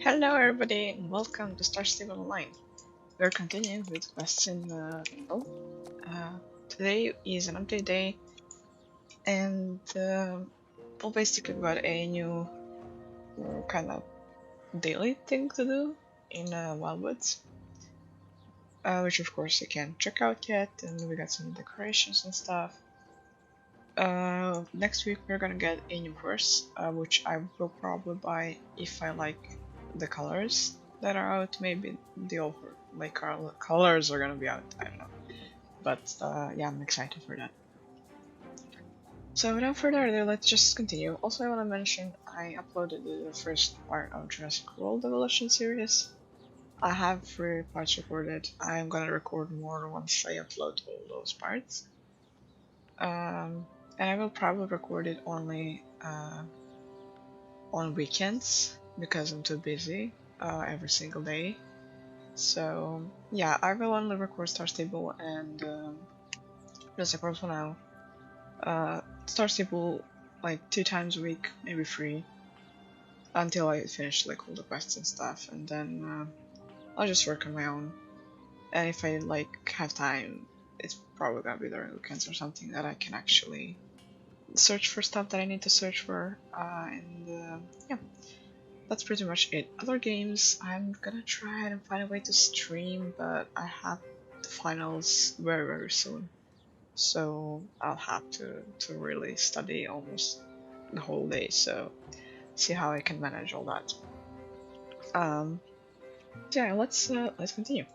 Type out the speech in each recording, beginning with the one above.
Hello everybody and welcome to Star Stable Online. We're continuing with quests in Mistfall. Today is an update day and we basically got a new kind of daily thing to do in Wildwoods, which of course I can't check out yet, and we got some decorations and stuff. Next week we're gonna get a new horse, which I will probably buy if I like the colors that are out. Maybe the old colors are gonna be out, I don't know. But yeah, I'm excited for that. So without further ado, let's just continue. Also, I want to mention I uploaded the first part of Jurassic World Evolution series. I have 3 parts recorded. I'm gonna record more once I upload all those parts. And I will probably record it only on weekends because I'm too busy every single day. So yeah, I will only record Star Stable and Jurassic World for now. Star Stable like 2 times a week, maybe 3, until I finish like all the quests and stuff, and then I'll just work on my own. And if I like have time, it's probably gonna be during weekends or something that I can actually search for stuff that I need to search for, and yeah, that's pretty much it. Other games, I'm gonna try and find a way to stream, but I have the finals very soon, so I'll have to really study almost the whole day. So see how I can manage all that. Yeah, let's continue.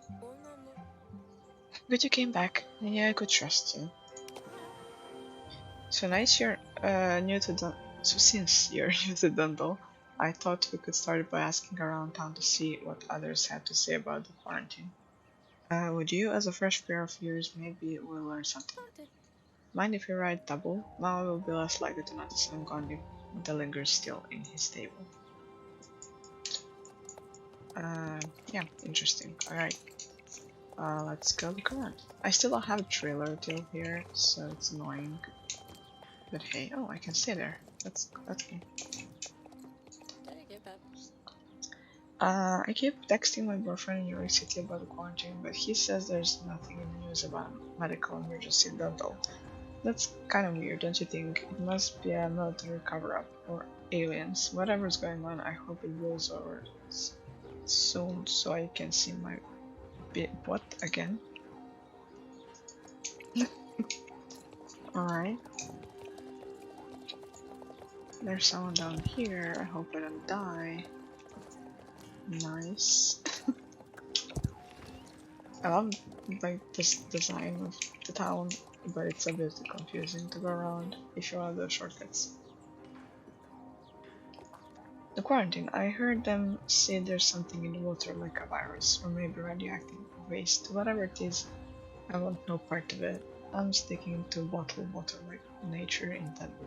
Good you came back. Yeah, I could trust you. So nice you're new to so since you're new to Dundle, I thought we could start by asking around town to see what others have to say about the quarantine. Would you, as a fresh pair of ears, maybe we'll learn something. Mind if you ride double? Now I will be less likely to notice I'm gone if the linger's still in his stable. Yeah, interesting. Alright. Let's go look around. I still don't have a trailer till here, so it's annoying. But hey, oh, I can stay there. That's cool. I keep texting my boyfriend in New York City about the quarantine, but he says there's nothing in the news about medical emergency in Dundle. That's kind of weird, don't you think? It must be a military cover-up, or aliens. Whatever's going on, I hope it blows over soon so I can see my what again? Alright. There's someone down here. I hope I don't die. Nice. I love like this design of the town, but it's a bit confusing to go around if you want the shortcuts. The quarantine. I heard them say there's something in the water like a virus or maybe radioactive waste. Whatever it is, I want no part of it. I'm sticking to bottled water like nature intended.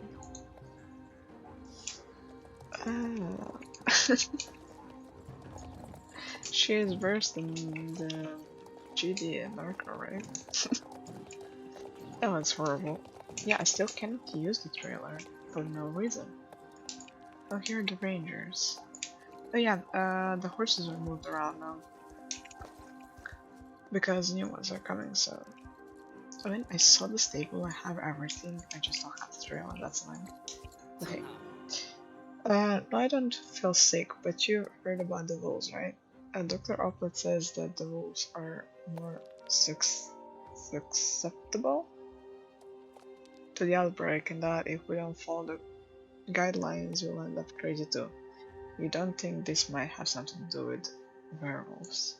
She is versed in the GD America, right? That was horrible. Yeah, I still cannot use the trailer for no reason. Oh, here are the rangers. Oh yeah, the horses are moved around now because new ones are coming. So, I mean, I saw the stable. I have everything. I just don't have the trailer. That's annoying. Okay. No, I don't feel sick, but you heard about the wolves, right? Dr. Oplet says that the wolves are more susceptible to the outbreak, and that if we don't follow the guidelines, we'll end up crazy too. You don't think this might have something to do with werewolves?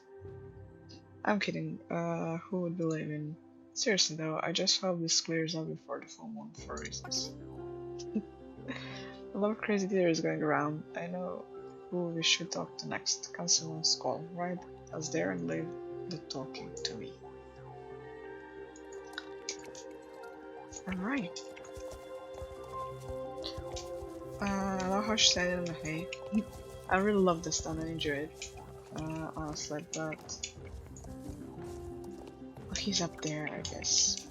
I'm kidding. Who would believe in? Seriously though, I just hope this clears up before the full moon for reasons. A lot of crazy theories going around. I know who we should talk to next. Council and Skull, right? As there and leave the talking to me. Alright. I love how she's standing on the hay. I really love this town and enjoy it. Honestly, but he's up there, I guess.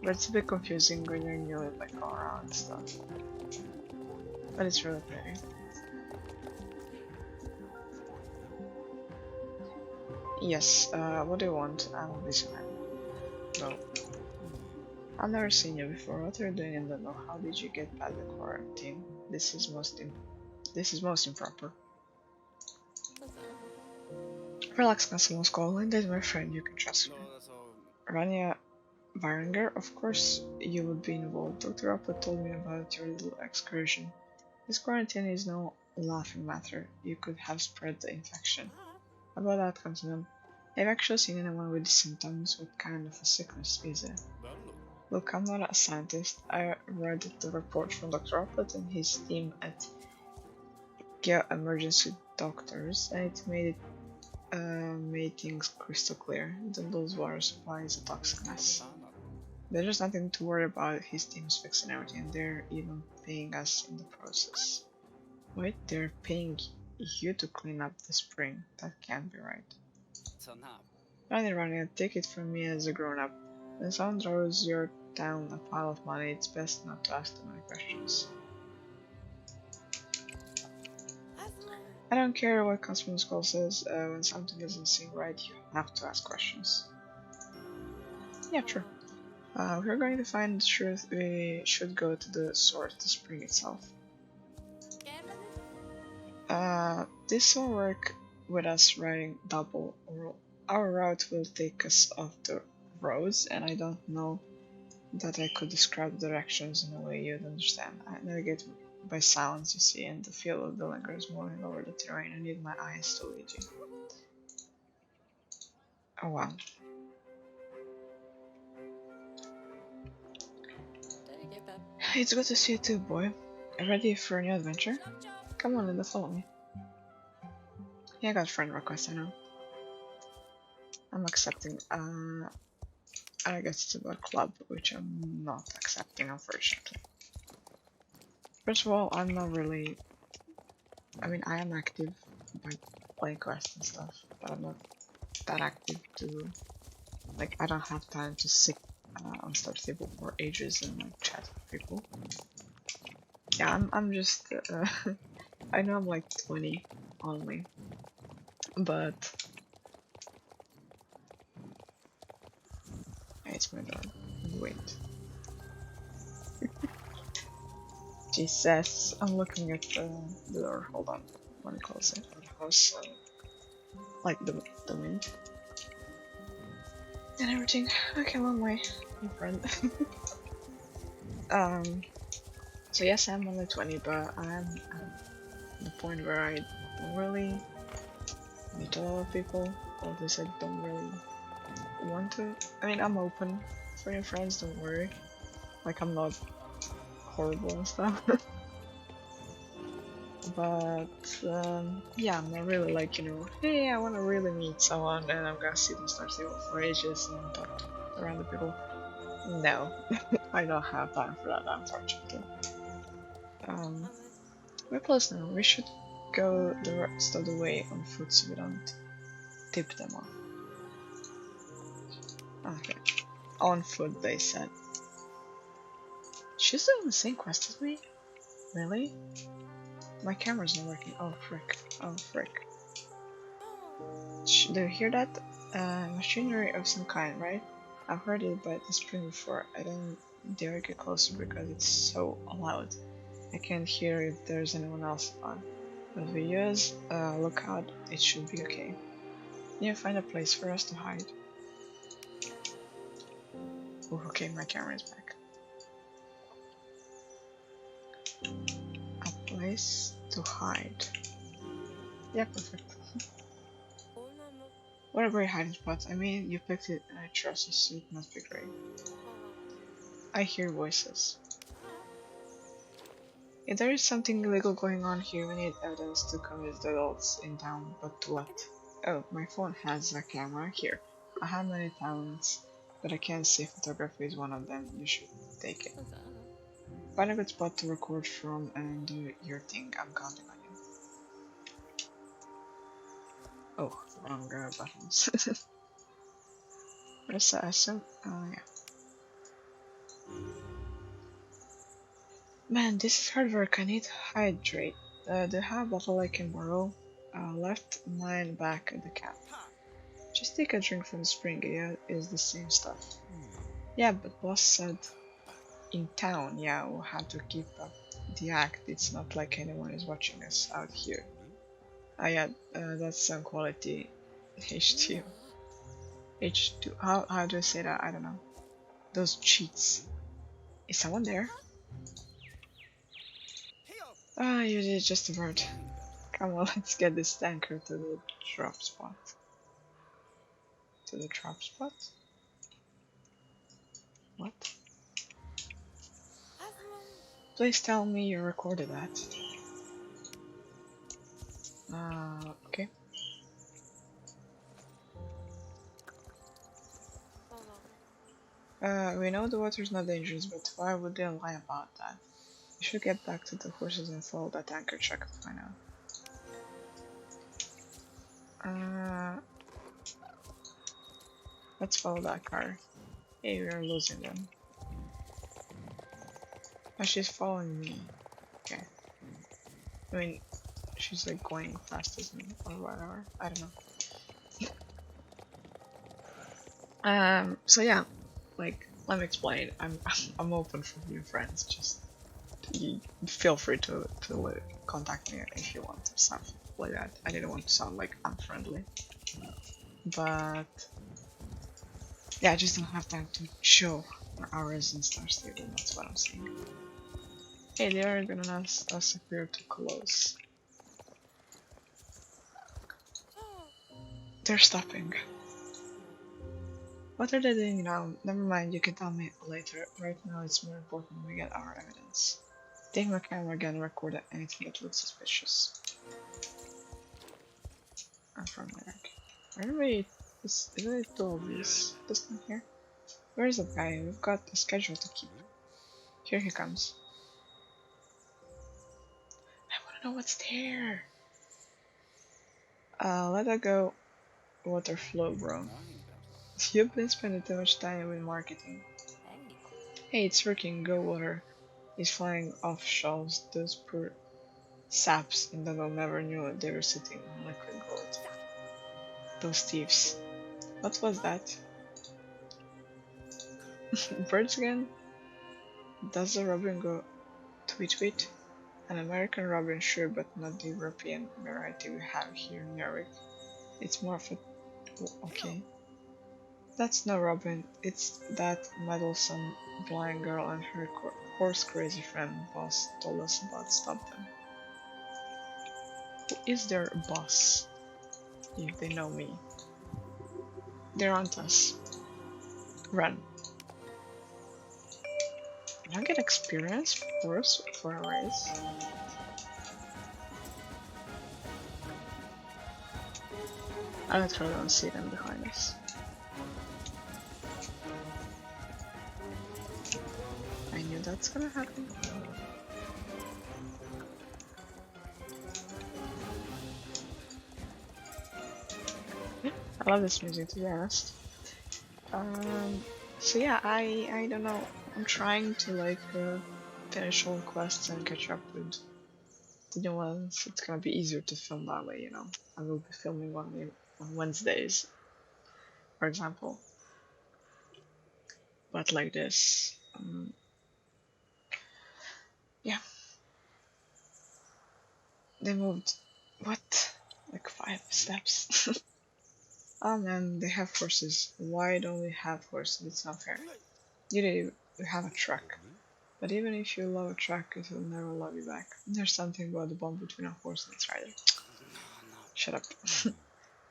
But it's a bit confusing when you're new and like go around and stuff. But it's really pretty. Yes, what do you want? I'm a businessman. Go. I've never seen you before. What are you doing in the know? How did you get past the quarantine? This is most improper. Relax, Cassius call. Linda is my friend, you can trust her. Rania Varinger, of course you would be involved. Dr. Upwood told me about your little excursion. This quarantine is no laughing matter. You could have spread the infection. About that, Continent. Have you actually seen anyone with symptoms? What kind of a sickness is it? Look, I'm not a scientist. I read the report from Dr. Upwood and his team at Geo Emergency Doctors, and it made things crystal clear. The loose water supply is a toxic mess. There's nothing to worry about. His team's fixing everything. They're even paying us in the process. Wait, they're paying you to clean up the spring? That can't be right. Running, take it from me as a grown-up. When someone throws you down a pile of money, it's best not to ask too many questions. I don't care what customer school says, when something doesn't seem right, you have to ask questions. Yeah, sure. If we're going to find the truth, we should go to the source, the spring itself. This will work with us riding double, or our route will take us off the roads, and I don't know that I could describe the directions in a way you'd understand. I navigate by sounds, you see, and the feel of the lingers moving over the terrain. I need my eyes to lead you. Oh wow. It's good to see you too, boy. Ready for a new adventure? Come on, Linda, follow me. Yeah, I got friend request, I know. I'm accepting. I guess it's about club, which I'm not accepting, unfortunately. First of all, I'm not really. I mean, I am active by playing quests and stuff, but I'm not that active to. Like, I don't have time to sit on Star Stable for ages and like chat with people. Yeah, I'm just. I know I'm like 20 only, but. It's my dog. Wait. Jesus, I'm looking at the door. Hold on. Let me close it. The house, like the wind and everything. Okay, long way, my friend. So yes, I'm only 20, but I'm at the point where I don't really meet a lot of people, or at least I don't really want to. I mean, I'm open for your friends, don't worry. Like, I'm not horrible and stuff. But yeah, I'm not really like, you know, hey, I want to really meet someone and I'm gonna sit and start table for ages and talk to random people. No, I don't have time for that, unfortunately. We're close now. We should go the rest of the way on foot so we don't tip them off. Okay, on foot, they said. She's doing the same quest as me? Really? My camera's not working. Oh frick. Oh frick. Do you hear that? Machinery of some kind, right? I've heard it by the spring before. I don't dare get closer because it's so loud. I can't hear if there's anyone else on. But if we use lookout, it should be okay. Can you find a place for us to hide? Ooh, okay, my camera is back. A place to hide. Yeah, perfect. What a great hiding spot. I mean, you picked it and I trust you, so it must be great. I hear voices. If there is something illegal going on here, we need evidence to convince the adults in town, but to what? Oh, my phone has a camera here. I have many talents, but I can't say photography is one of them. You should take it. Find a good spot to record from and do your thing. I'm counting on you. Oh, wrong buttons. Where's the SM? Oh, yeah. Man, this is hard work. I need to hydrate. Do you have a bottle I can borrow? Left mine back at the camp. Just take a drink from the spring, yeah, is the same stuff. Yeah, but boss said in town, yeah, we'll have to keep up the act. It's not like anyone is watching us out here. Ah, yeah, that's some quality H2. H2, how do I say that? I don't know. Those cheats. Is someone there? Ah, you did just a bird. Come on, let's get this tanker to the drop spot. To the drop spot? What? Please tell me you recorded that. Okay. We know the water's not dangerous, but why would they lie about that? We should get back to the horses and follow that anchor truck to find out. Let's follow that car. Hey, we are losing them. Oh, she's following me. Okay. I mean, she's like going fast as me or whatever. I don't know. So yeah, like let me explain. I'm open for new friends. Just feel free to contact me if you want stuff like that. I didn't want to sound like unfriendly, but yeah, I just don't have time to show hours in Star Stable. That's what I'm saying. Hey, they are gonna ask us if we're too close. They're stopping. What are they doing now? Never mind, you can tell me later. Right now it's more important we get our evidence. Take my camera again and record anything that looks suspicious. I'm from Iraq. Anyway, isn't it too obvious? This one here? Where is that guy? We've got a schedule to keep. Here he comes. I wanna know what's there. Let that go. Water flow, bro. You've been spending too much time with marketing. Hey, it's working. Go water. He's flying off shelves. Those poor saps in the world never knew they were sitting on liquid gold. Those thieves. What was that? Birds again? Does the robin go tweet tweet? An American robin, sure, but not the European variety we have here in Europe. It's more of a... okay. That's no robin, it's that meddlesome blind girl and her horse-crazy friend boss told us about. Stop them. Who is their boss? If they know me. They're on us. Run. Can I get experience for a race? I literally don't see them behind us. I knew that's gonna happen. I love this music, to be honest. So yeah, I don't know. I'm trying to like finish all quests and catch up with the new ones. It's gonna be easier to film that way, you know. I will be filming on Wednesdays, for example. But like this, yeah. They moved, what? Like 5 steps. Oh man, they have horses. Why don't we have horses? It's not fair. You have a truck. But even if you love a truck, it will never love you back. There's something about the bond between a horse and its rider. Shut up.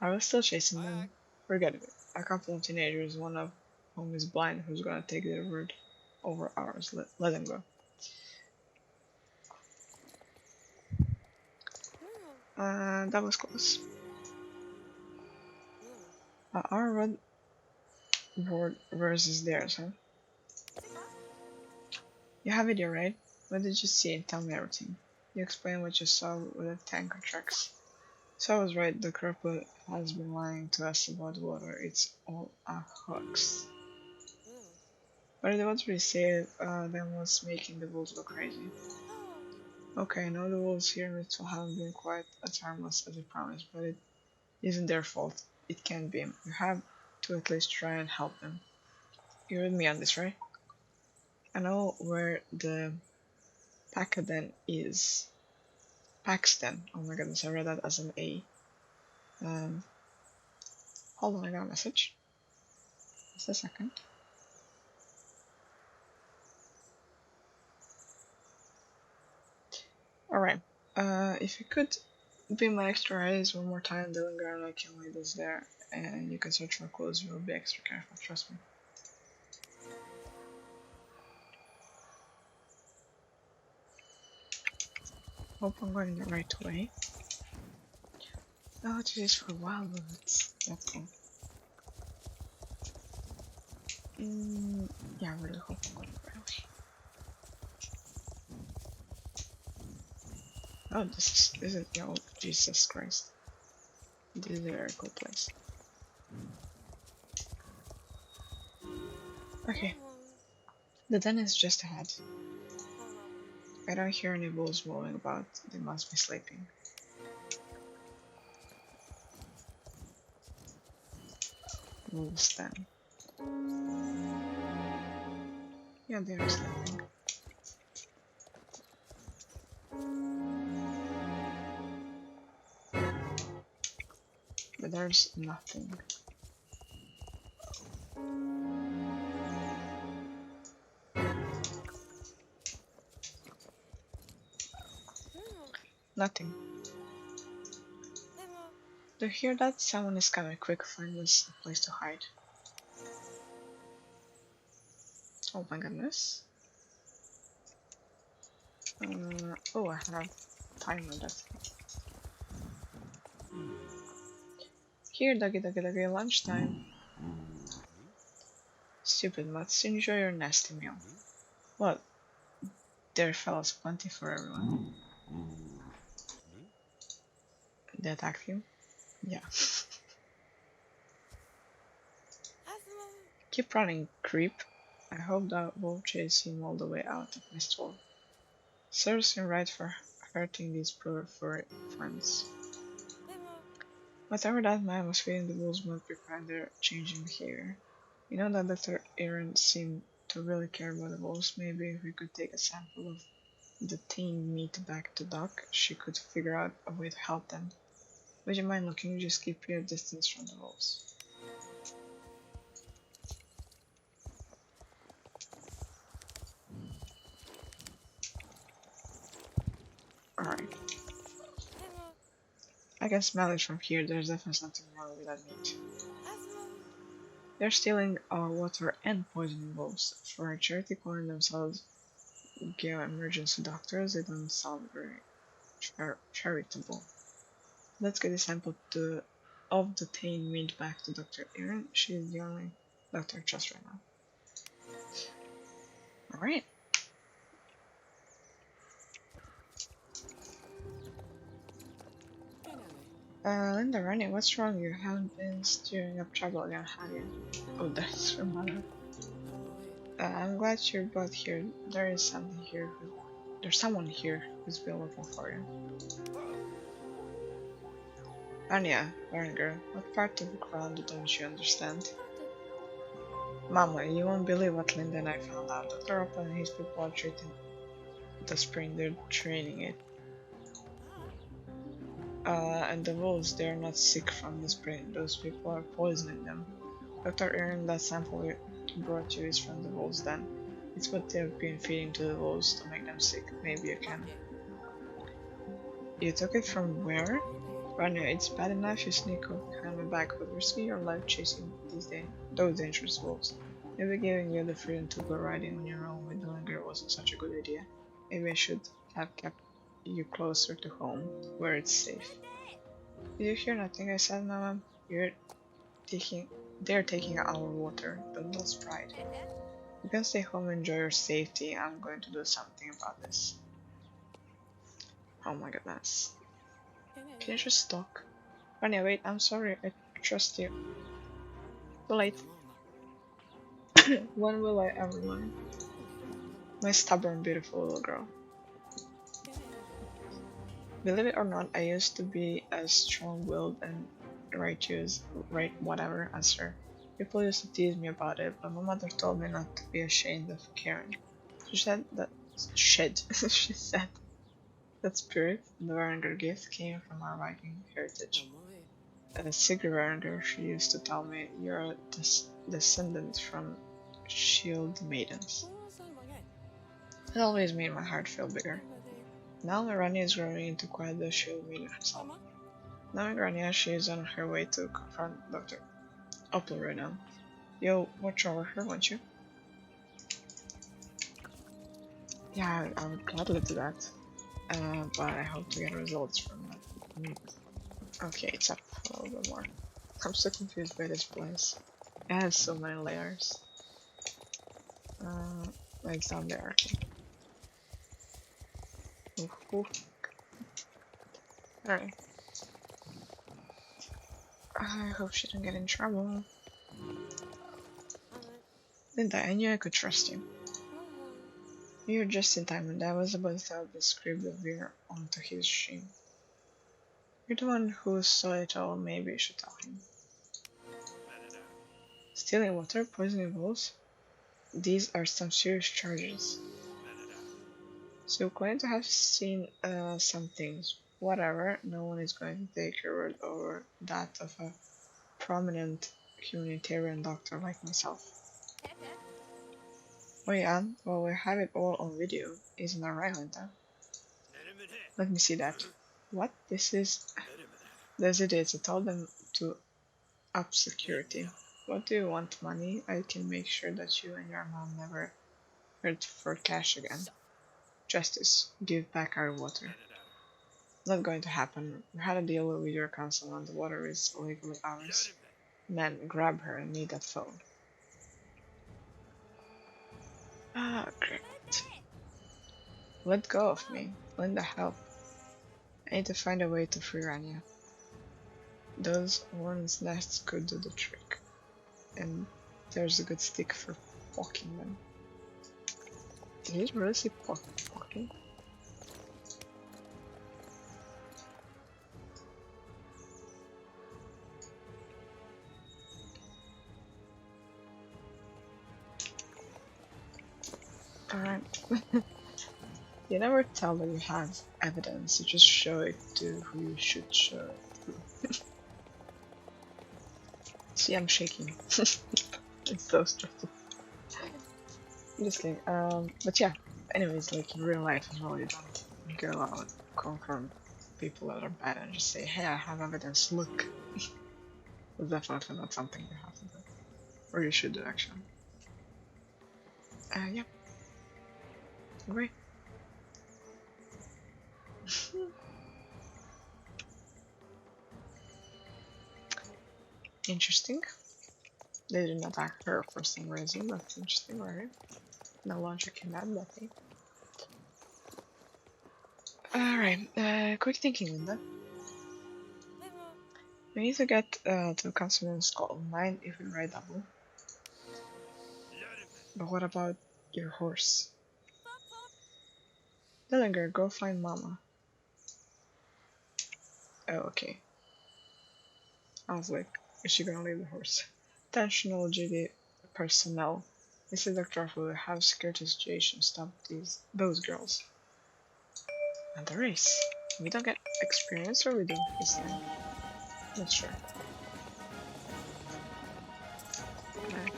Are we still chasing them? Forget it. A couple of teenagers, one of whom is blind, who's gonna take their word over ours. Let them go. That was close. Our red board versus theirs, huh? You have video, right? What did you see? Tell me everything. You explain what you saw with the tanker trucks. So I was right, the cripple has been lying to us about water. It's all a hoax. But the ones we saved them was making the wolves look crazy. Okay, I know the wolves here in Mistfall haven't been quite as harmless as I promised, but it isn't their fault. it can't be him. You have to at least try and help him. You're with me on this, right? I know where the Pacaden is. Paxton. Oh my goodness, I read that as an A. Um, Hold on, I got a message. Just a second. Alright. If you could be my extra eyes one more time, the Linger and I can lead us there, and you can search for clues. We'll be extra careful, trust me. Hope I'm going the right way. Oh, this is for wild bullets. That thing. Yeah, I really hope I'm going the right way. Oh, this is, oh, Jesus Christ. This is a very cool place. Okay. The den is just ahead. I don't hear any wolves moving about. They must be sleeping. Wolves then. Yeah, they are sleeping. But there's nothing. Nothing. Do you hear that? Someone is coming. Quick, find us a place to hide. Oh my goodness. Oh, I have timer, that's here, doggy, lunchtime. Stupid mutts, enjoy your nasty meal. What? There fellas, plenty for everyone. They attacked you? Yeah. Keep running, creep. I hope that won't chase him all the way out of Mistfall. Serves him right for hurting these poor furry friends. Whatever that man was feeding the wolves must prepare their changing behavior. You know that Dr. Aaron seemed to really care about the wolves. Maybe if we could take a sample of the teen meat back to Doc, she could figure out a way to help them. Would you mind looking? Just keep your distance from the wolves. Alright. I can smell it from here. There's definitely something wrong with that meat. They're stealing our water and poisoning wolves. For a charity calling themselves Geo Emergency Doctors, they don't sound very charitable. Let's get a sample of the tame meat back to Dr. Erin. She's the only doctor I trust right now. Alright. Linda, Ronnie, what's wrong? You haven't been stirring up trouble again, have you? Oh, that's your mother. I'm glad you're both here. There's someone here who's been looking for you. Anya, Warren girl, what part of the ground don't you understand? Mama, you won't believe what Linda and I found out. Dr. Oppen and his people are treating the spring, they're training it. And the wolves, they're not sick from the spring. Those people are poisoning them. Dr. Aaron, that sample we brought you is from the wolves then. It's what they've been feeding to the wolves to make them sick. Maybe you can. You took it from where? Rania, it's bad enough you sneak up behind my back, but risking your life chasing those dangerous wolves. Maybe giving you the freedom to go riding on your own with the Linger wasn't such a good idea. Maybe I should have kept you closer to home, where it's safe. Did you hear nothing I said, Mama? They're taking our water. Don't lose pride. You can stay home and enjoy your safety. I'm going to do something about this. Oh my goodness. Can you just talk? Rania, wait, I'm sorry. I trust you. Too late. When will I ever learn? My stubborn, beautiful little girl. Believe it or not, I used to be as strong-willed and right whatever answer. People used to tease me about it, but my mother told me not to be ashamed of caring. She said that she said that spirit, the Varangur gift, came from our Viking heritage. Sigrid Varangur, she used to tell me, you're a descendant from shield maidens. It always made my heart feel bigger. Now Rania is growing into quite the shield maiden herself. Knowing Rania, she is on her way to confront Dr. Opal right now. You'll watch over her, won't you? Yeah, I would gladly do that. But I hope to get results from that. Okay, it's up a little bit more. I'm so confused by this place. It has so many layers. Like down there. Alright. I hope she don't get in trouble. Linda, I knew I could trust you. You're just in time, and I was about to tell the script of beer onto his shame. You're the one who saw it all, maybe you should tell him. Stealing water, poisoning wolves? These are some serious charges. So you claim to have seen some things. Whatever, no one is going to take your word over that of a prominent humanitarian doctor like myself. Oh yeah, well we have it all on video, isn't that right, Linda? Let me see that. What? This is... Yes it is, I told them to up security. What do you want, money? I can make sure that you and your mom never hurt for cash again. Justice, give back our water. Not going to happen. We had a deal with your council and the water is legally ours. Man, grab her and need that phone. Ah, great. Let go of me. Linda, help. I need to find a way to free Rania. Those horns nests could do the trick. And there's a good stick for poking them. Did he really say poking? Alright. You never tell that you have evidence, you just show it to who you should show it to. See, I'm shaking. It's so stressful. I'm just kidding. But yeah, anyways, like in real life as well, you don't go out, confront people that are bad and just say, hey, I have evidence, look. It's definitely not something you have to do. Or you should do, actually. Yeah. Great. Interesting. They didn't attack her for some reason, that's interesting, right? No logic in that, but hey. Alright, quick thinking, Linda. We need to get to Councilman's call. Mind if we ride double? But what about your horse? Dillinger, go find Mama. Oh, okay. I was like, is she gonna leave the horse? Attentional GD personnel. This is Dr. Arthur. Have security situation. Stop those girls. And the race. We don't get experience or we do this time? Not sure. Okay.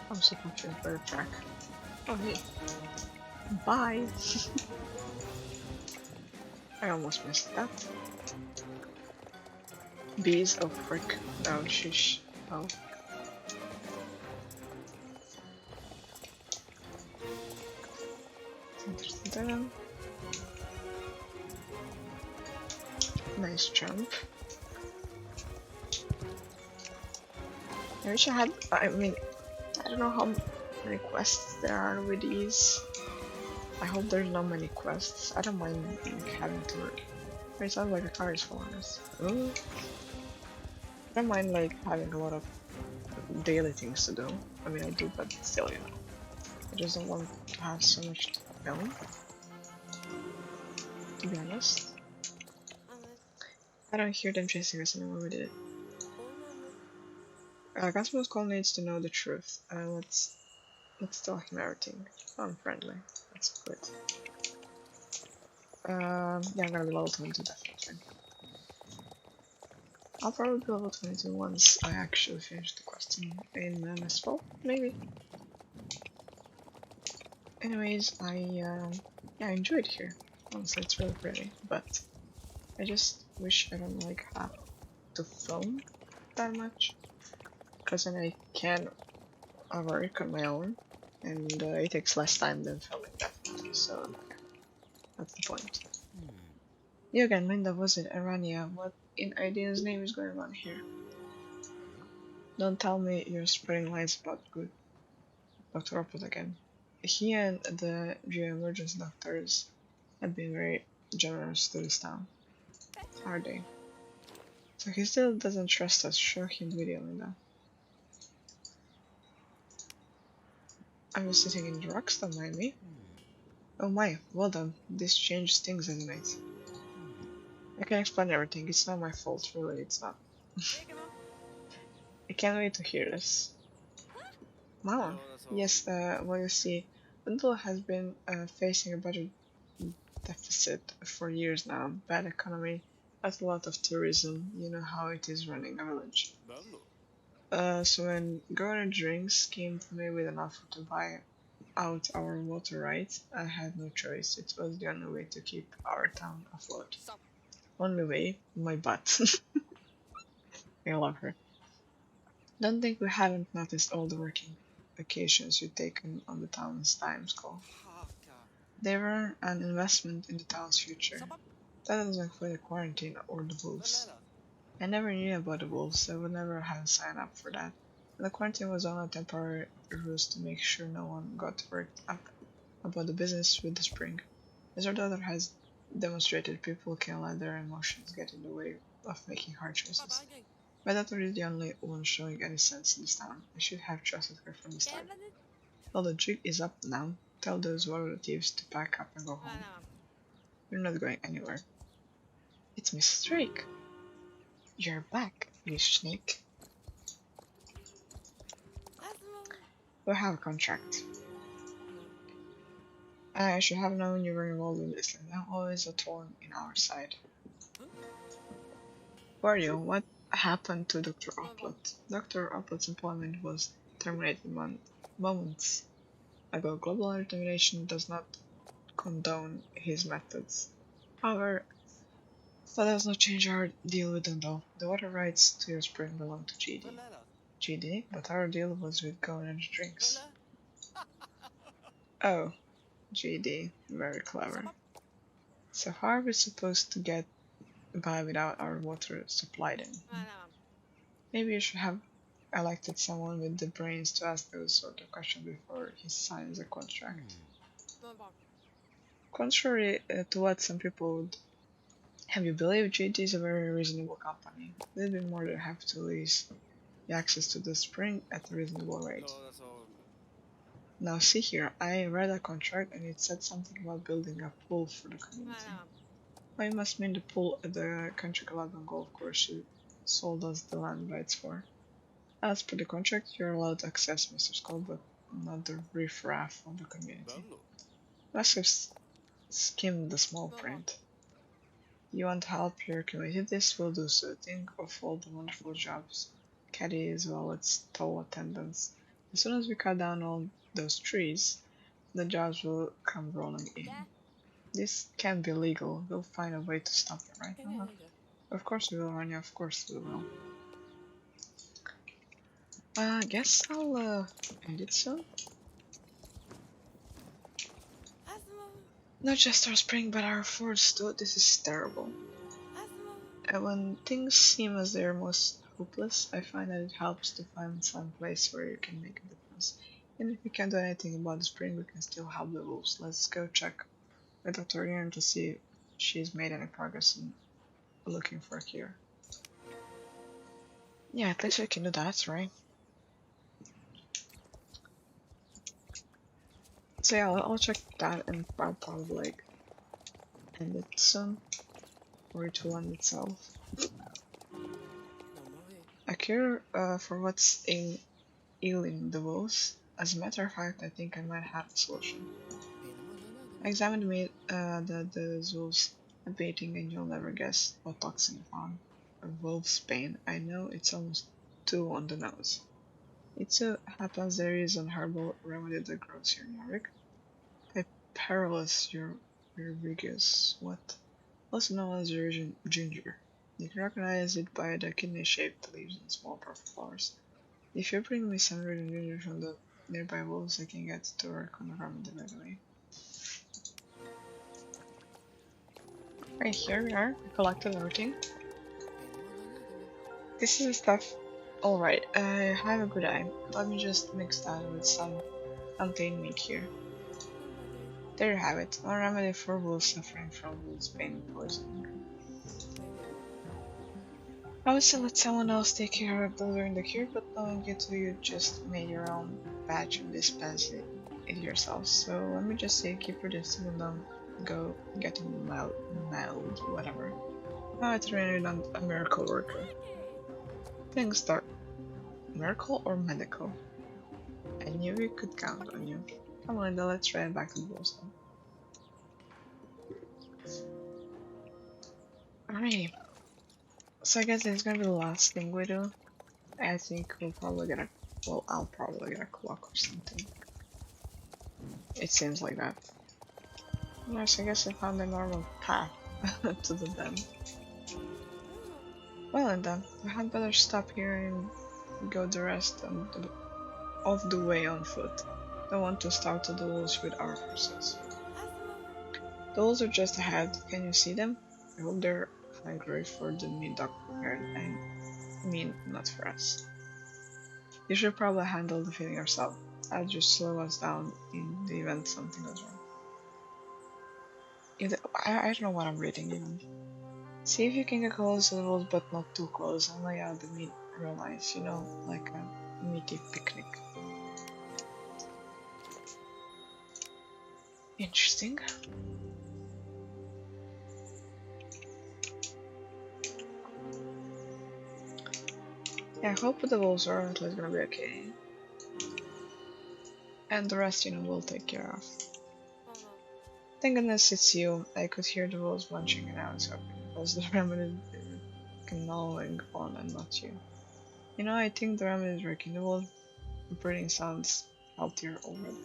I'm so confused by the track. Oh hey. Bye! I almost missed that. Bees, oh frick. Oh sheesh. Oh. Nice jump. I wish I had, I mean, I don't know how many quests there are with these. I hope there's not many quests. I don't mind having to work. It sounds like a car is following us. Ooh. I don't mind like having a lot of daily things to do. I mean I do, but still, you know. I just don't want to have so much to film. To be honest. I don't hear them chasing us anymore. We did it. Cosmos Call needs to know the truth. Let's tell him everything. I'm friendly. That's good. Yeah, I'm gonna be level 22 definitely. I'll probably be level 22 once I actually finish the quest in Mistfall, maybe. Anyways, yeah, I enjoyed here. Honestly, it's really pretty, but I just wish I don't like have to film that much, because then I can work on my own, and it takes less time than filming definitely. So yeah, that's the point. You again, Linda, was it Arania? What in idea's name is going on here? Don't tell me you're spreading lies about good Dr. Opus again. He and the geo-emergency doctors have been very generous to this town, are they? So he still doesn't trust us. Show him the video, Linda. I was sitting in the rocks, don't mind me. Oh my, well done. This changes things, doesn't it? I can explain everything. It's not my fault, really. It's not. I can't wait to hear this. Mama. Yes, well, you see, Bundle has been facing a budget deficit for years now. Bad economy, that's a lot of tourism. You know how it is running a village. So when Governor Drinks came to me with an offer to buy out our water rights, I had no choice. It was the only way to keep our town afloat. Only way, my butt. I love her. Don't think we haven't noticed all the working vacations you've taken on the town's time school. They were an investment in the town's future. That doesn't include the quarantine or the wolves. I never knew about the wolves, so I would never have signed up for that. And the quarantine was only a temporary ruse to make sure no one got worked up about the business with the spring. As our daughter has demonstrated, people can let their emotions get in the way of making hard choices. My daughter is the only one showing any sense in this town. I should have trusted her from the start. Well, the jig is up now. Tell those relatives to pack up and go home. You're not going anywhere. It's Mrs. Drake. You're back, you snake. We have a contract. I should have known you were involved in this, and now always a thorn in our side. Who are you? What happened to Dr. Oplet? Dr. Oplet's employment was terminated moments ago. Global determination does not condone his methods. However, that does not change our deal with them though. The water rights to your spring belong to GD. GD? But our deal was with Governor Drinks. Oh, GD. Very clever. So how are we supposed to get by without our water supply then? Maybe you should have elected someone with the brains to ask those sort of questions before he signs a contract. Contrary to what some people would have you believe, GT is a very reasonable company. They'd be more than happy to lease the access to the spring at a reasonable rate. Now see here, I read a contract and it said something about building a pool for the community. I must mean the pool at the Country Club and Golf Course you sold us the land rights for. As per the contract, you're allowed to access Mr. Skull, but not the riff-raff of the community. Must have skimmed the small print. You want to help your community? This will do so. Think of all the wonderful jobs caddies, wallets, toll attendants. As soon as we cut down all those trees, the jobs will come rolling in. This can't be legal. We'll find a way to stop it, right? Of course we will, Rania. Of course we will. I guess I'll end it soon. Not just our spring, but our forts too. This is terrible. And when things seem as they're most hopeless, I find that it helps to find some place where you can make a difference. And if we can't do anything about the spring, we can still help the wolves. Let's go check with Dr. Yen to see if she's made any progress in looking for a cure. Yeah, at least we can do that, right? So yeah, I'll check that and I'll probably like end it soon. for it to lend itself. A cure for what's ailing the wolves? As a matter of fact, I think I might have a solution. I examined the wolves debating, and you'll never guess what toxin I found. A wolf's bane. I know it's almost too on the nose. It so happens there is an herbal remedy that grows here in Nordic. Piperolus urbigus, what? Also known as ginger. You can recognize it by the kidney-shaped leaves and small purple flowers. If you bring me some red ginger from the nearby wolves, I can get to work on the remedy right away. Right, here we are. We collected everything. This is the stuff. Alright, I have a good eye. Let me just mix that with some untamed meat here. There you have it, a remedy for wolves suffering from wolves' pain and poisoning. I would still let someone else take care of delivering the cure, but knowing you two, you just made your own batch and dispense it yourself. So let me just say, keep producing and don't go get mild, whatever. Now I trained on a miracle worker. Things start. Miracle or medical? I knew we could count on you. Come on, Linda, let's try it back to the boss. Alrighty. So I guess it's gonna be the last thing we do. I think we'll probably get a... well, I'll probably get a clock or something. It seems like that. Yes, I guess I found a normal path to the den. Well and then, we had better stop here and go the rest of the way on foot. Don't want to start to the wolves with our horses. The wolves are just ahead. Can you see them? I hope they're hungry for the meat Doc prepared. I mean, not for us. You should probably handle the feeding yourself. I'll just slow us down in the event something goes wrong. I don't know what I'm reading even. See if you can get close to the wolves, but not too close, and lay out the meat real nice, you know, like a meaty picnic. Interesting. Yeah, I hope the wolves are at least gonna be okay. And the rest, you know, we'll take care of. Thank goodness it's you. I could hear the wolves munching and I was hoping it was the remedy gnawing on and not you. You know, I think the remedy is working. The wolf breeding sounds healthier already.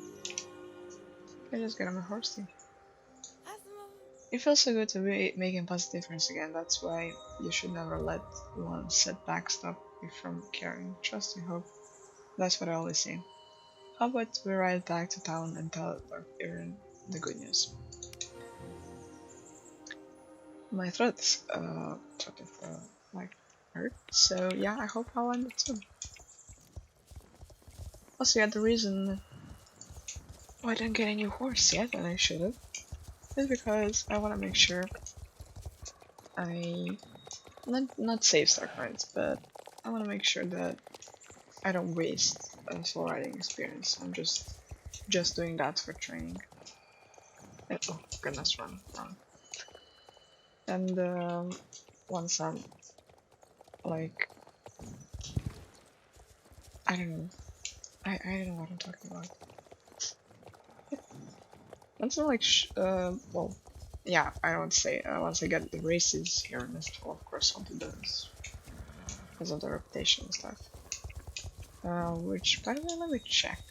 I just get on my horse thing. It feels so good to be making positive difference again. That's why you should never let one setback stop you from caring. Trust and hope. That's what I always say. How about we ride back to town and tell Erin the good news? My throat's sort of like hurt, so yeah, I hope I'll end it soon. Also, yeah, the reason why I didn't get a new horse yet, and I should have, is because I want to make sure I not save star coins, but I want to make sure that I don't waste a slow riding experience. I'm just doing that for training. And, oh goodness, wrong. And once I'm like, I don't know, I don't know what I'm talking about. Once I'm like, well, yeah, I don't say. Once I get the races here in Mistfall, of course I'll do those because of the reputation and stuff. Which, by the way, let me check.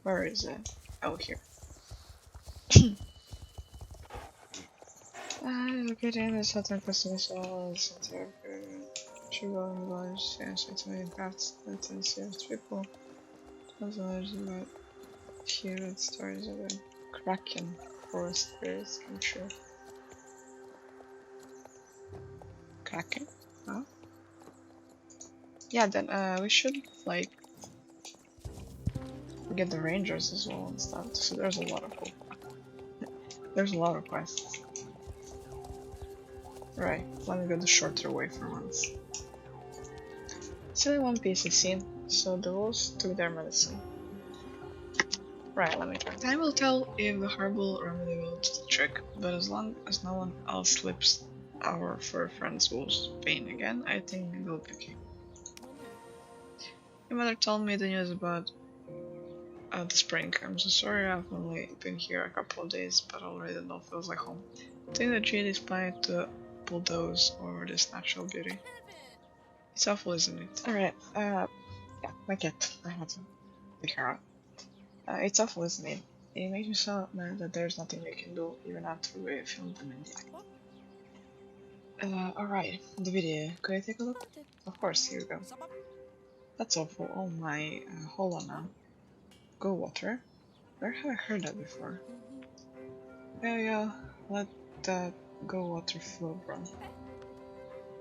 Where is it? Oh, here. Located in the southern Pacific center. Should go in the village, and it's many crafts that serious people. Those knowledge about here stories of a kraken forest spirits come true. Kraken? Huh? Yeah, then we should like get the rangers as well and stuff. So there's a lot of hope. There's a lot of quests. Right, let me go the shorter way for once. Silly One Piece is seen, so the wolves took their medicine. Right, let me try. Time will tell if the herbal remedy will do the trick, but as long as no one else slips our fur friend's wolf's vein again, I think we'll be okay. Your mother told me the news about the spring. I'm so sorry I've only been here a couple of days, but already the north feels like home. I think the tree is planning to bulldoze over this natural beauty. It's awful, isn't it? Alright, yeah, my cat. I have to pick her up. It's awful, isn't it? It makes me so mad that there's nothing we can do even after we filmed them in the act. Alright, the video. Could I take a look? Of course, here we go. That's awful. Oh my, hold on now. Go water? Where have I heard that before? Yeah, let that go water flow run.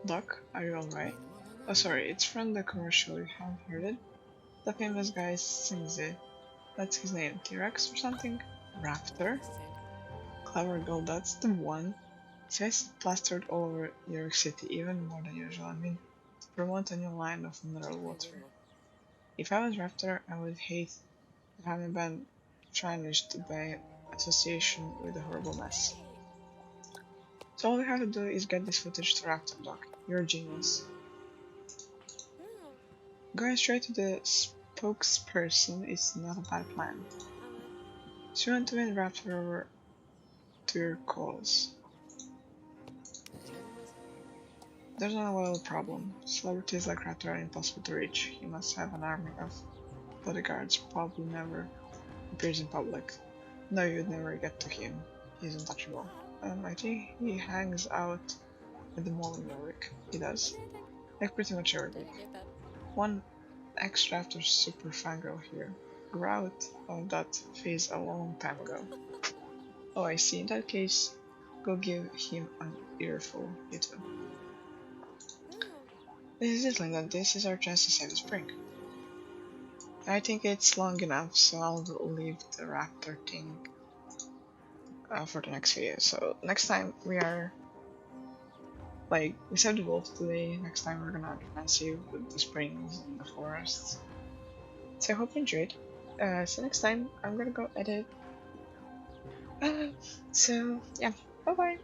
Doc, are you alright? Oh sorry, it's from the commercial, you haven't heard it? The famous guy sings it. That's his name, T-Rex or something? Raptor? Clever girl, that's the one. This guy's plastered all over New York City, even more than usual. I mean, to promote a new line of mineral water. If I was Raptor, I would hate having been tarnished by association with a horrible mess. So all we have to do is get this footage to Raptor Doc. You're a genius. Going straight to the spokesperson is not a bad plan. So you want to win Raptor over to your cause. There's an unavoidable problem. Celebrities like Raptor are impossible to reach. He must have an army of bodyguards, probably never appears in public. No, you'd never get to him. He's untouchable. I think he hangs out at the mall in Norwich. He does. Like pretty much everybody. One extra after super fangirl here. Grew out of that phase a long time ago. Oh, I see. In that case, go give him an earful, you two. This is it, Linda. This is our chance to save the spring. I think it's long enough, so I'll leave the raptor thing for the next video. So next time we are we saved the wolf today. Next time we're gonna advance with the springs and the forests. So I hope you enjoyed. So next time I'm gonna go edit. So yeah, bye bye.